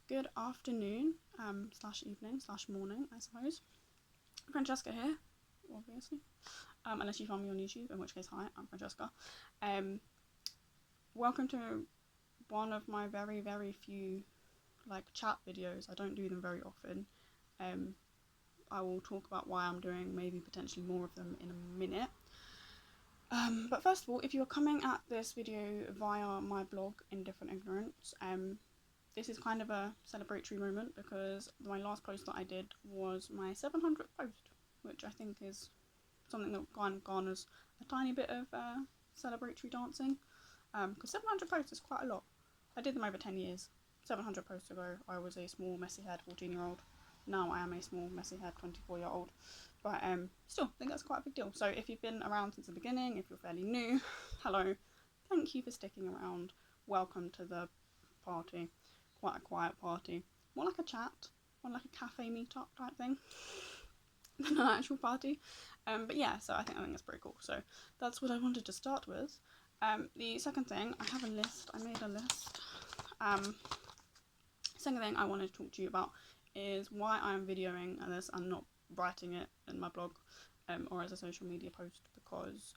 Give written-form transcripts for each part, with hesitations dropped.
Good afternoon, slash evening, slash morning, I suppose. Francesca here, obviously. Unless you found me on YouTube, in which case, hi, I'm Francesca. Welcome to one of my very, very few, chat videos. I don't do them very often. I will talk about why I'm doing maybe potentially more of them in a minute. But first of all, if you're coming at this video via my blog, Indifferent Ignorance, this is kind of a celebratory moment because my last post that I did was my 700th post, which I think is something that kind of garners a tiny bit of celebratory dancing, because 700 posts is quite a lot. I did them over 10 years. 700 posts ago, I was a small, messy-haired 14-year-old. Now I am a small, messy-haired 24-year-old. But still, I think that's quite a big deal. So if you've been around since the beginning, if you're fairly new, hello, thank you for sticking around. Welcome to the party. Quite a quiet party. More like a chat, more like a cafe meetup type thing than an actual party. But yeah, so I think that's pretty cool. So that's what I wanted to start with. The second thing, I have a list. I made a list. Second thing I wanted to talk to you about is why I'm videoing this and not writing it in my blog or as a social media post, because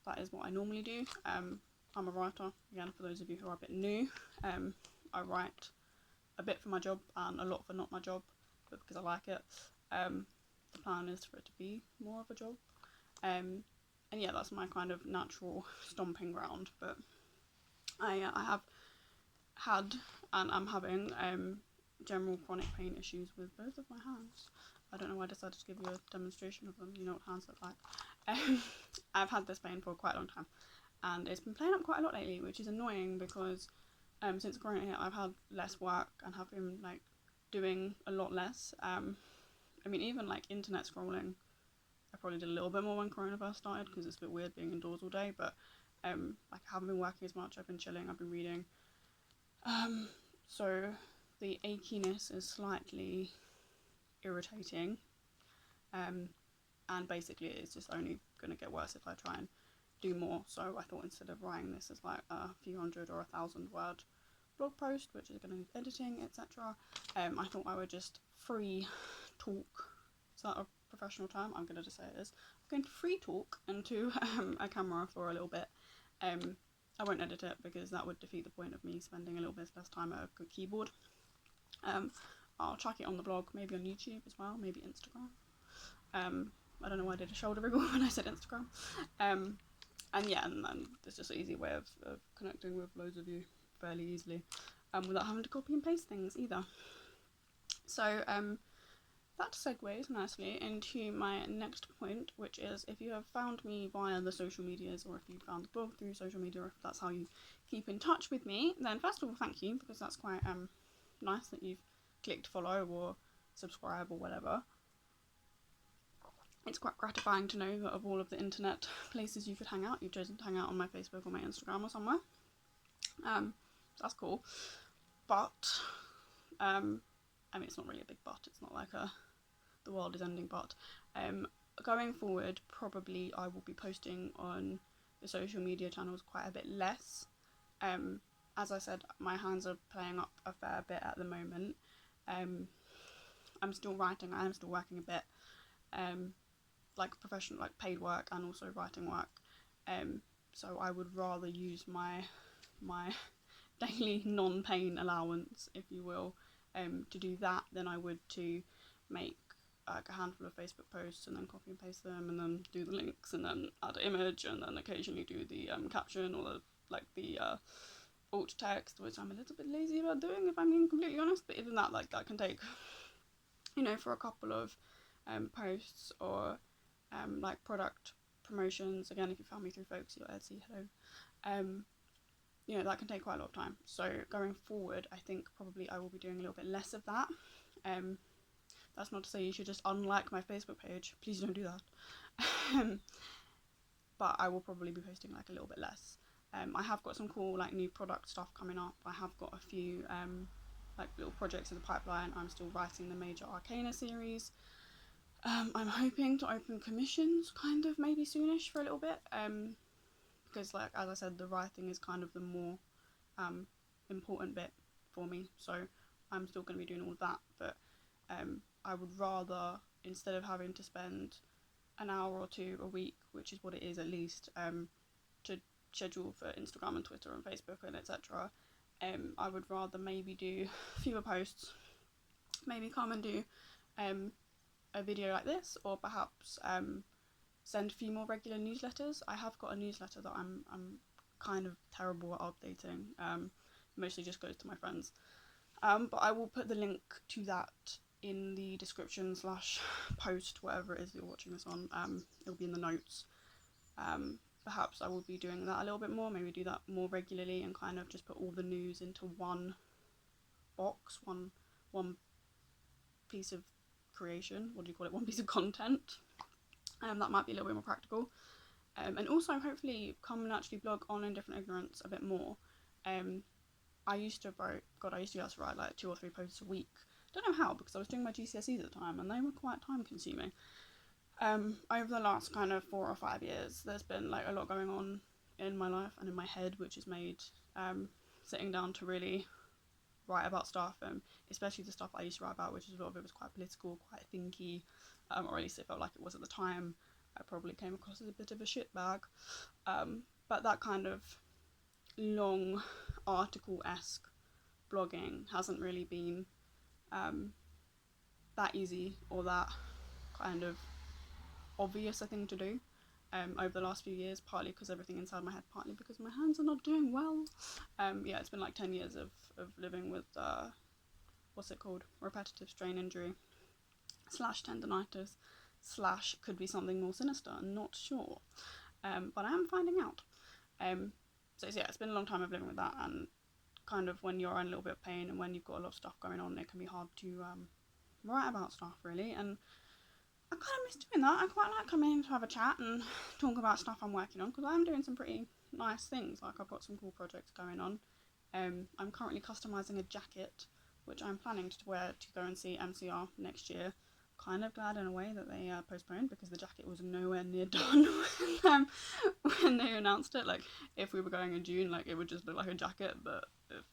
that is what I normally do. I'm a writer, again, for those of you who are a bit new. I write a bit for my job and a lot for not my job, but because I like it. The plan is for it to be more of a job. And yeah, that's my kind of natural stomping ground, but I have had and I'm having general chronic pain issues with both of my hands. I don't know why I decided to give you a demonstration of them. You know what hands look like. I've had this pain for quite a long time, and it's been playing up quite a lot lately, which is annoying because since Corona hit, I've had less work and have been doing a lot less. I mean, even internet scrolling, I probably did a little bit more when Corona first started because it's a bit weird being indoors all day. But I haven't been working as much. I've been chilling. I've been reading. So the achiness is slightly irritating. And basically, it's just only going to get worse if I try and do more. So I thought instead of writing this as a few hundred or 1,000 word blog post, which is going to need editing, etc., I thought I would just free talk. Is that a professional term? I'm going to just say it is. I'm going to free talk into a camera for a little bit. I won't edit it because that would defeat the point of me spending a little bit less time at a keyboard. I'll chuck it on the blog, maybe on YouTube as well, maybe Instagram. I don't know why I did a shoulder wriggle when I said Instagram. And yeah, and it's just an easy way of connecting with loads of you fairly easily, without having to copy and paste things either. So that segues nicely into my next point, which is if you have found me via the social medias, or if you found the blog through social media, or if that's how you keep in touch with me, then first of all, thank you, because that's quite nice that you've clicked follow or subscribe or whatever. It's quite gratifying to know that of all of the internet places you could hang out, you've chosen to hang out on my Facebook or my Instagram or somewhere. That's cool. But I mean, it's not really a big but. It's not like the world is ending but. Going forward, probably I will be posting on the social media channels quite a bit less. As I said, my hands are playing up a fair bit at the moment. I'm still writing, I am still working a bit, professional, paid work and also writing work. So I would rather use my daily non-pain allowance, if you will, to do that than I would to make a handful of Facebook posts and then copy and paste them and then do the links and then add an image and then occasionally do the caption or the alt text, which I'm a little bit lazy about doing, if I'm being completely honest. But even that, that can take, for a couple of posts or product promotions. Again, if you found me through folks, your Etsy, hello. That can take quite a lot of time. So going forward, I think probably I will be doing a little bit less of that. That's not to say you should just unlike my Facebook page. Please don't do that. But I will probably be posting a little bit less. I have got some cool new product stuff coming up. I have got a few little projects in the pipeline. I'm still writing the Major Arcana series. I'm hoping to open commissions maybe soonish for a little bit. Because as I said, the writing is kind of the more important bit for me. So I'm still going to be doing all of that, but I would rather, instead of having to spend an hour or two a week, which is what it is at least, to schedule for Instagram and Twitter and Facebook and etc., I would rather maybe do fewer posts, maybe come and do a video like this, or perhaps send a few more regular newsletters. I have got a newsletter that I'm kind of terrible at updating, mostly just goes to my friends, but I will put the link to that in the description / post, whatever it is you're watching this on. It'll be in the notes. Perhaps I will be doing that a little bit more, maybe do that more regularly and kind of just put all the news into one box, one piece of creation, what do you call it, one piece of content. That might be a little bit more practical. And also hopefully come and actually blog on Indifferent Ignorance a bit more. I used to be able to write like 2 or 3 posts a week. Don't know how, because I was doing my GCSEs at the time and they were quite time consuming. Over the last kind of 4 or 5 years, there's been like a lot going on in my life and in my head, which has made sitting down to really write about stuff, especially the stuff I used to write about, which is a lot of it was quite political, quite thinky, or at least it felt like it was at the time. I probably came across as a bit of a shitbag, but that kind of long article-esque blogging hasn't really been that easy or that kind of obvious a thing to do over the last few years, partly because everything inside my head, partly because my hands are not doing well. Yeah, it's been like 10 years of living with what's it called, repetitive strain injury / tendinitis / could be something more sinister, not sure, but I am finding out. So yeah, it's been a long time of living with that, and kind of when you're in a little bit of pain and when you've got a lot of stuff going on, it can be hard to write about stuff really, and I kind of miss doing that. I quite like coming in to have a chat and talk about stuff I'm working on, because I'm doing some pretty nice things. Like, I've got some cool projects going on. I'm currently customising a jacket, which I'm planning to wear to go and see MCR next year. Kind of glad in a way that they postponed, because the jacket was nowhere near done when they announced it. Like, if we were going in June, like, it would just look like a jacket, but if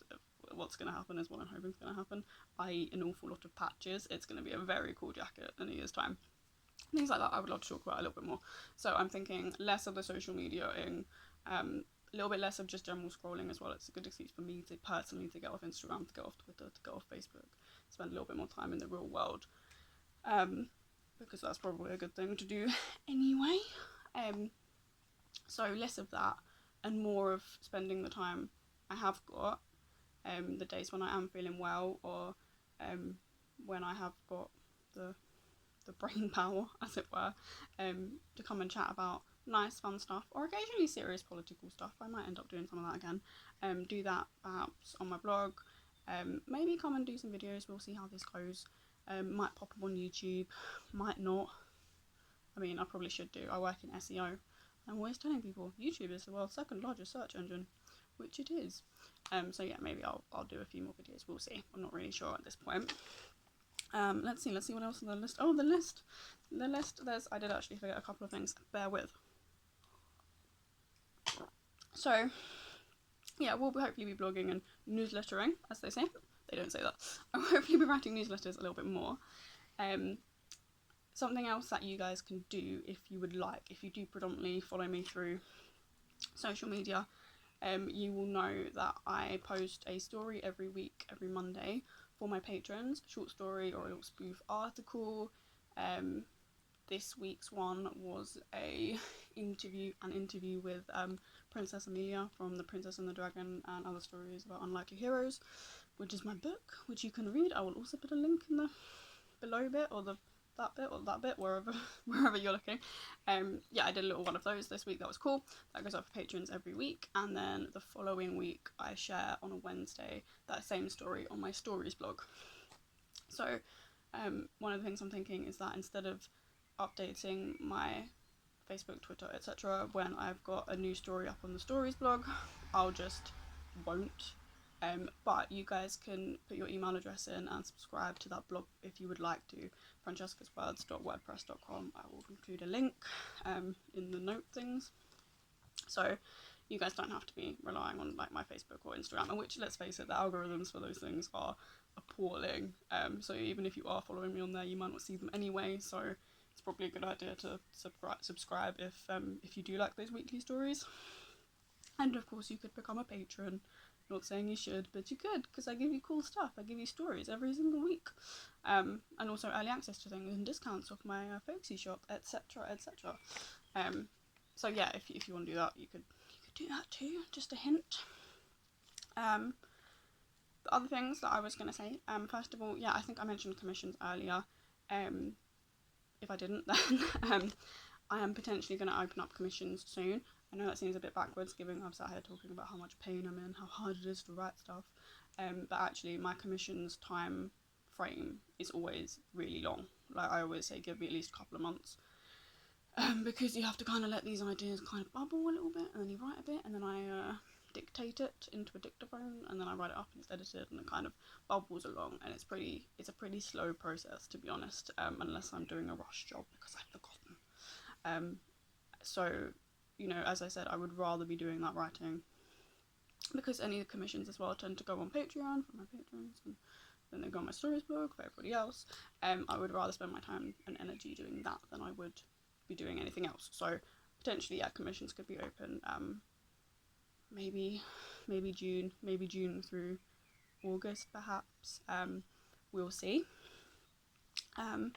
what's going to happen is what I'm hoping is going to happen, i.e. an awful lot of patches. It's going to be a very cool jacket in a year's time. Things like that I would love to talk about a little bit more. So I'm thinking less of the social media-ing, a little bit less of just general scrolling as well. It's a good excuse for me to personally to get off Instagram, to get off Twitter, to get off Facebook, spend a little bit more time in the real world, because that's probably a good thing to do anyway. So less of that and more of spending the time I have got, the days when I am feeling well, or when I have got the brain power, as it were, to come and chat about nice fun stuff, or occasionally serious political stuff. I might end up doing some of that again. Do that perhaps on my blog, maybe come and do some videos. We'll see how this goes. Might pop up on YouTube, might not. I mean, I probably should do. I work in SEO. I'm always telling people YouTube is the world's 2nd largest search engine, which it is. So yeah, maybe I'll do a few more videos. We'll see. I'm not really sure at this point. Let's see what else on the list. Oh, the list. I did actually forget a couple of things. Bear with. So, yeah, we'll hopefully be blogging and newslettering, as they say. They don't say that. I'll hopefully be writing newsletters a little bit more. Something else that you guys can do if you would like, if you do predominantly follow me through social media, you will know that I post a story every week, every Monday, for my patrons, short story or a little spoof article. This week's one was an interview with Princess Amelia from The Princess and the Dragon and Other Stories About Unlikely Heroes, which is my book, which you can read. I will also put a link in the below bit, or that bit, wherever you're looking. Yeah, I did a little one of those this week. That was cool. That goes up for patrons every week, and then the following week I share on a Wednesday that same story on my stories blog. So one of the things I'm thinking is that instead of updating my Facebook, Twitter, etc. when I've got a new story up on the stories blog, I'll just won't. But you guys can put your email address in and subscribe to that blog if you would like to. francescaswords.wordpress.com. I will include a link in the note things. So you guys don't have to be relying on like my Facebook or Instagram, and which, let's face it, the algorithms for those things are appalling. So even if you are following me on there, you might not see them anyway. So it's probably a good idea to subscribe if you do like those weekly stories. And of course, you could become a patron. Not saying you should, but you could, because I give you cool stuff. I give you stories every single week, and also early access to things and discounts off my folksy shop, etc., etc. So yeah, if you want to do that, you could do that too. Just a hint. The other things that I was going to say, first of all, yeah, I think I mentioned commissions earlier. If I didn't, then I am potentially going to open up commissions soon. I know that seems a bit backwards, given I've sat here talking about how much pain I'm in, how hard it is to write stuff. But actually, my commissions time frame is always really long. Like I always say, give me at least a couple of months. Because you have to kind of let these ideas kind of bubble a little bit, and then you write a bit, and then I dictate it into a dictaphone, and then I write it up and it's edited, and it kind of bubbles along, and it's a pretty slow process, to be honest, unless I'm doing a rush job because I've forgotten. So, you know, as I said, I would rather be doing that writing, because any of the commissions as well tend to go on Patreon for my patrons, and then they go on my stories blog for everybody else. I would rather spend my time and energy doing that than I would be doing anything else. So potentially, yeah, commissions could be open maybe June through August perhaps. We'll see. And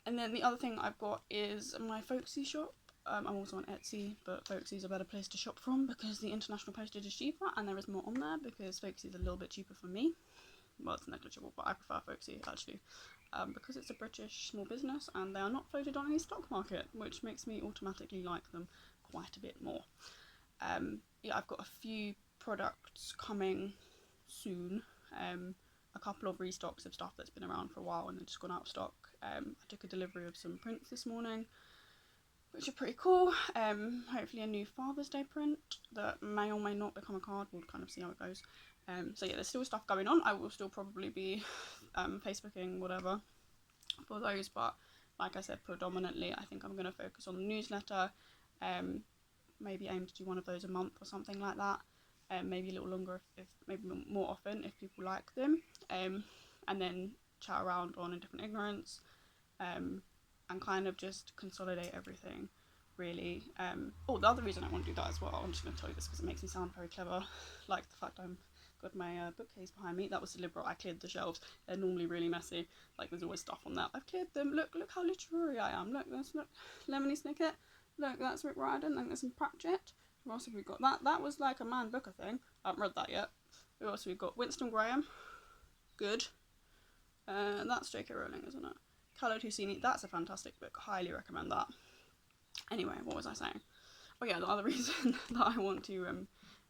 then the other thing I've got is my folksy shop. I'm also on Etsy, but Folksy's a better place to shop from because the international postage is cheaper, and there is more on there because Folksy's a little bit cheaper for me. Well, it's negligible, but I prefer Folksy actually, because it's a British small business and they are not floated on any stock market, which makes me automatically like them quite a bit more. Yeah, I've got a few products coming soon. A couple of restocks of stuff that's been around for a while and then just gone out of stock. I took a delivery of some prints this morning, which are pretty cool. Hopefully a new Father's Day print that may or may not become a card. We'll kind of see how it goes. So yeah, there's still stuff going on. I will still probably be Facebooking whatever for those, but like I said, predominantly I think I'm going to focus on the newsletter. Maybe aim to do one of those a month or something like that. Maybe a little longer if maybe more often if people like them. And then chat around on Indifferent Ignorance, and kind of just consolidate everything, really. The other reason I want to do that as well, I'm just going to tell you this because it makes me sound very clever, like the fact I'm got my bookcase behind me. That was deliberate. I cleared the shelves. They're normally really messy. Like there's always stuff on that. I've cleared them. Look how literary I am. Look, Lemony Snicket. Look, that's Rick Riordan. Then there's some Pratchett. Who else have we got? That was like a Man Booker thing. I haven't read that yet. Who else have we got? Winston Graham. Good. That's J.K. Rowling, isn't it? Carlo Tusini. That's a fantastic book. Highly recommend that. Anyway, what was I saying? Oh yeah, the other reason that I want to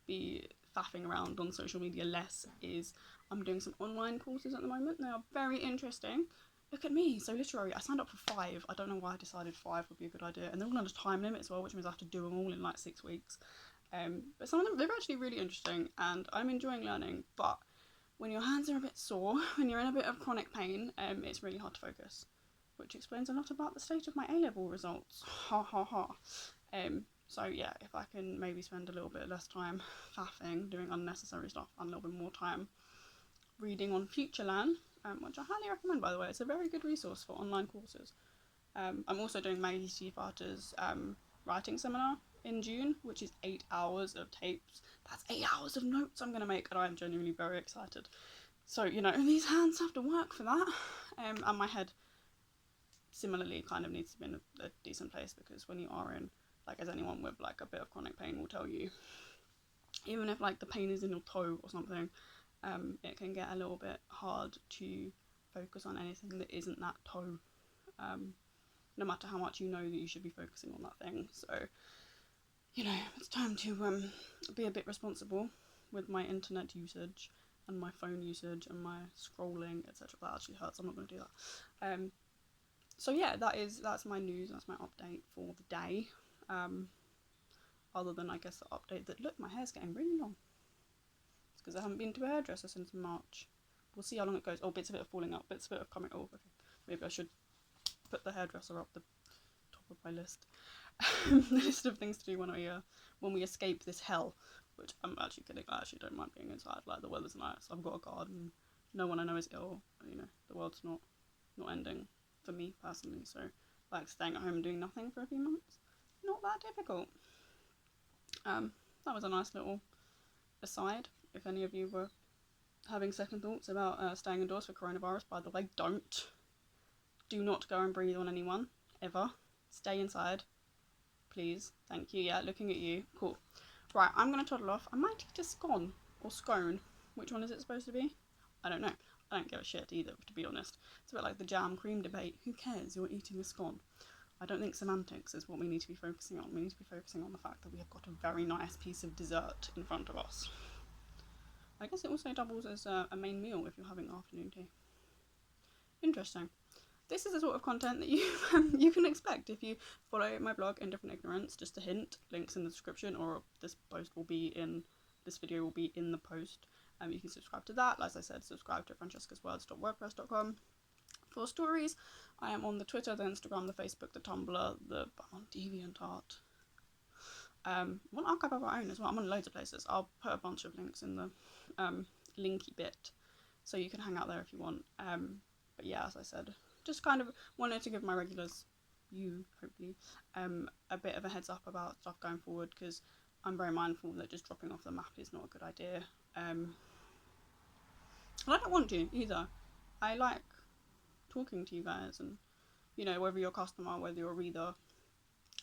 be faffing around on social media less is I'm doing some online courses at the moment. They are very interesting. Look at me, so literary. I signed up for 5. I don't know why I decided 5 would be a good idea. And they're all on a time limit as well, which means I have to do them all in like 6 weeks. But some of them, they're actually really interesting and I'm enjoying learning. But when your hands are a bit sore, when you're in a bit of chronic pain, it's really hard to focus. Which explains a lot about the state of my A-level results. Ha ha ha. So yeah, if I can maybe spend a little bit less time faffing, doing unnecessary stuff, and a little bit more time reading on Futureland, which I highly recommend, by the way. It's a very good resource for online courses. I'm also doing Maggie Stiefvater's writing seminar in June, which is 8 hours of tapes. That's 8 hours of notes I'm going to make, and I'm genuinely very excited. So, you know, these hands have to work for that. And my head, similarly, kind of needs to be in a decent place, because when you are in, like, as anyone with, like, a bit of chronic pain will tell you, even if, like, the pain is in your toe or something, it can get a little bit hard to focus on anything that isn't that toe, no matter how much you know that you should be focusing on that thing. So, you know, it's time to be a bit responsible with my internet usage and my phone usage and my scrolling, etc. That actually hurts. I'm not going to do that. So yeah, that's my news. That's my update for the day. Other than, I guess, the update that, look, my hair's getting really long. It's because I haven't been to a hairdresser since March. We'll see how long it goes. Oh, bits of it are falling out, bits of it are coming off. Okay. Maybe I should put the hairdresser up the top of my list. The list of things to do when we escape this hell, which I'm actually kidding. I actually don't mind being inside. Like, the weather's nice. I've got a garden. no one I know is ill. You know, the world's not ending for me personally. So like staying at home and doing nothing for a few months, not that difficult. That was a nice little aside. If any of you were having second thoughts about staying indoors for coronavirus, by the way, don't. Do not go and breathe on anyone, ever. Stay inside, please. Thank you. Yeah, looking at you. Cool. Right, I'm going to toddle off. I might eat a scone or scone. Which one is it supposed to be? I don't know. I don't give a shit either, to be honest. It's a bit like the jam cream debate. Who cares? You're eating a scone. I don't think semantics is what we need to be focusing on. We need to be focusing on the fact that we have got a very nice piece of dessert in front of us. I guess it also doubles as a main meal if you're having afternoon tea. Interesting. This is the sort of content that you can expect if you follow my blog Indifferent Ignorance. Just a hint, links in the description, or this video will be in the post. You can subscribe to that. As I said, subscribe to francescaswords.wordpress.com for stories. I am on the Twitter, the Instagram, the Facebook, the Tumblr, I'm on DeviantArt. I'm on Archive of Our Own as well. I'm on loads of places. I'll put a bunch of links in the linky bit, so you can hang out there if you want. But yeah, as I said, just kind of wanted to give my regulars, hopefully, a bit of a heads up about stuff going forward, because I'm very mindful that just dropping off the map is not a good idea. And I don't want to either. I like talking to you guys, and you know, whether you're a customer, whether you're a reader,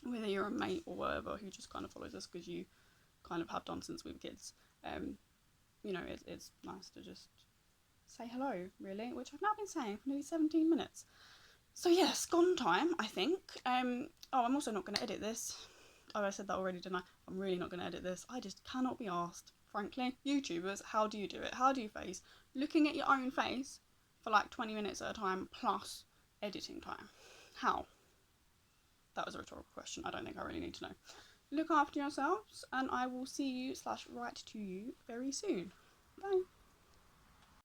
whether you're a mate or whatever who just kind of follows us because you kind of have done since we were kids, you know, it's nice to just say hello, really, which I've now been saying for nearly 17 minutes. So yeah, scone time, I think. I'm also not going to edit this. Oh, I said that already, didn't I? I'm really not going to edit this. I just cannot be asked, frankly. YouTubers, how do you do it? How do you face looking at your own face for like 20 minutes at a time plus editing time? How? That was a rhetorical question. I don't think I really need to know. Look after yourselves, and I will see you / write to you very soon. Bye.